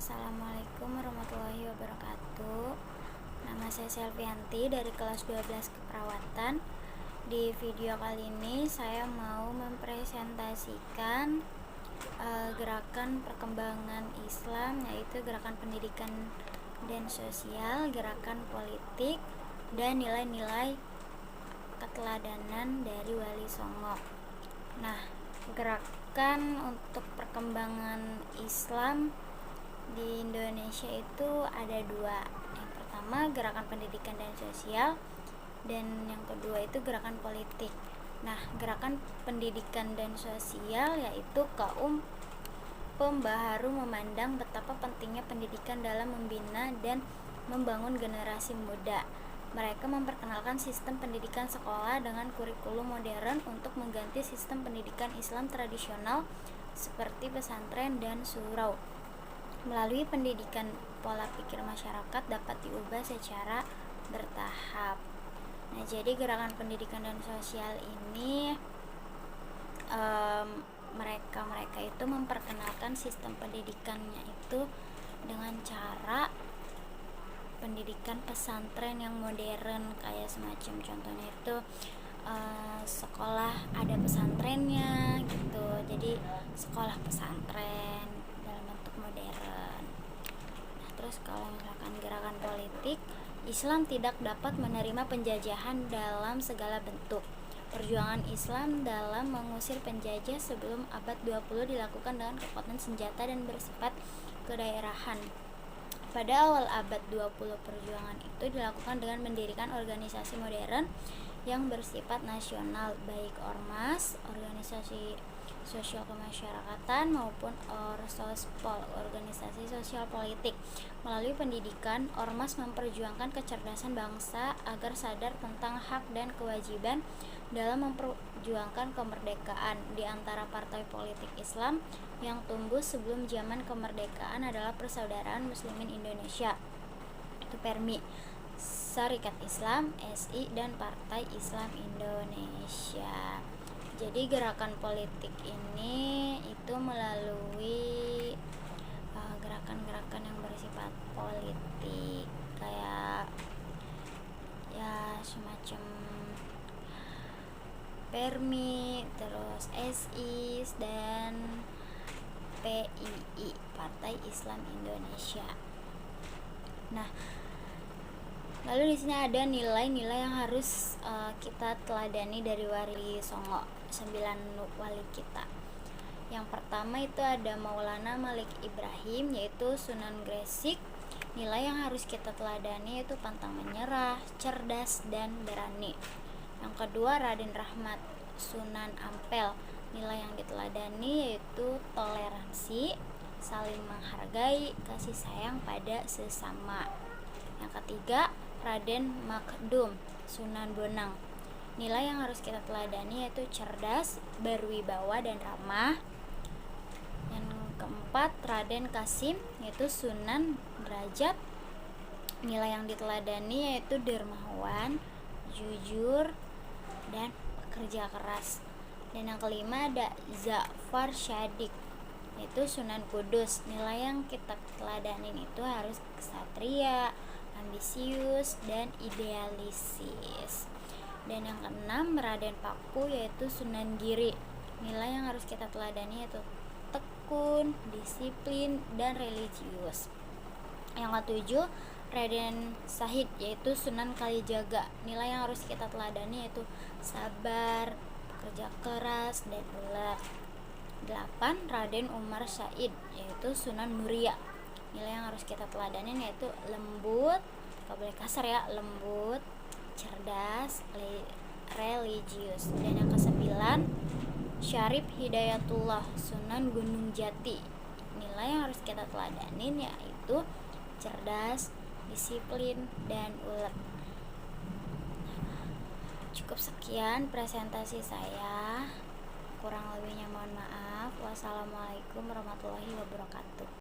Assalamualaikum warahmatullahi wabarakatuh. Nama saya Selvianti dari kelas 12 Keperawatan. Di video kali ini saya mau mempresentasikan gerakan perkembangan Islam, yaitu gerakan pendidikan dan sosial, gerakan politik, dan nilai-nilai keteladanan dari Wali Songo. Nah, gerakan untuk perkembangan Islam di Indonesia itu ada dua. Yang pertama gerakan pendidikan dan sosial, dan yang kedua itu gerakan politik. Nah, gerakan pendidikan dan sosial yaitu kaum pembaharu memandang betapa pentingnya pendidikan dalam membina dan membangun generasi muda. Mereka memperkenalkan sistem pendidikan sekolah dengan kurikulum modern untuk mengganti sistem pendidikan Islam tradisional seperti pesantren dan surau. Melalui pendidikan, pola pikir masyarakat dapat diubah secara bertahap. Nah, jadi gerakan pendidikan dan sosial ini mereka itu memperkenalkan sistem pendidikannya itu dengan cara pendidikan pesantren yang modern, kayak semacam contohnya itu sekolah ada pesantrennya gitu. Jadi sekolah pesantren dalam bentuk modern. Nah, terus kalau misalkan gerakan politik, Islam tidak dapat menerima penjajahan dalam segala bentuk. Perjuangan Islam dalam mengusir penjajah sebelum abad 20 dilakukan dengan kekuatan senjata dan bersifat kedaerahan. Pada awal abad 20, perjuangan itu dilakukan dengan mendirikan organisasi modern yang bersifat nasional, baik ormas, organisasi sosial kemasyarakatan, maupun orsospol, organisasi sosial politik. Melalui pendidikan, ormas memperjuangkan kecerdasan bangsa agar sadar tentang hak dan kewajiban dalam memperjuangkan kemerdekaan. Di antara partai politik Islam yang tumbuh sebelum zaman kemerdekaan adalah Persaudaraan Muslimin Indonesia, itu PERMI, Sarekat Islam (SI), dan Partai Islam Indonesia. Jadi gerakan politik ini itu melalui gerakan-gerakan yang bersifat politik, kayak ya semacam PERMI, terus SI, dan PII, Partai Islam Indonesia. Nah, lalu di sini ada nilai-nilai yang harus kita teladani dari Wali Songo, 9 wali kita. Yang pertama itu ada Maulana Malik Ibrahim, yaitu Sunan Gresik. Nilai yang harus kita teladani yaitu pantang menyerah, cerdas, dan berani. Yang kedua Raden Rahmat Sunan Ampel. Nilai yang diteladani yaitu toleransi, saling menghargai, kasih sayang pada sesama. Yang ketiga Raden Makdum Sunan Bonang. Nilai yang harus kita teladani yaitu cerdas, berwibawa, dan ramah. Yang keempat Raden Kasim, yaitu Sunan Derajat. Nilai yang diteladani yaitu dermawan, jujur, dan pekerja keras. Dan yang kelima ada Zafar Syadik, yaitu Sunan Kudus. Nilai yang kita teladanin itu harus kesatria, ambisius, dan idealisis. Dan yang keenam Raden Paku, yaitu Sunan Giri. Nilai yang harus kita teladani yaitu tekun, disiplin, dan religius. Yang ketujuh Raden Sahid, yaitu Sunan Kalijaga. Nilai yang harus kita teladani yaitu sabar, kerja keras, dan ulet. 8 Raden Umar Said, yaitu Sunan Muria. Nilai yang harus kita teladanin yaitu lembut, gak boleh kasar ya, lembut, cerdas, religius. Dan yang ke-9 Syarif Hidayatullah Sunan Gunung Jati. Nilai yang harus kita teladanin yaitu cerdas, disiplin, dan ulet. Cukup sekian presentasi saya, kurang lebihnya mohon maaf. Wassalamualaikum warahmatullahi wabarakatuh.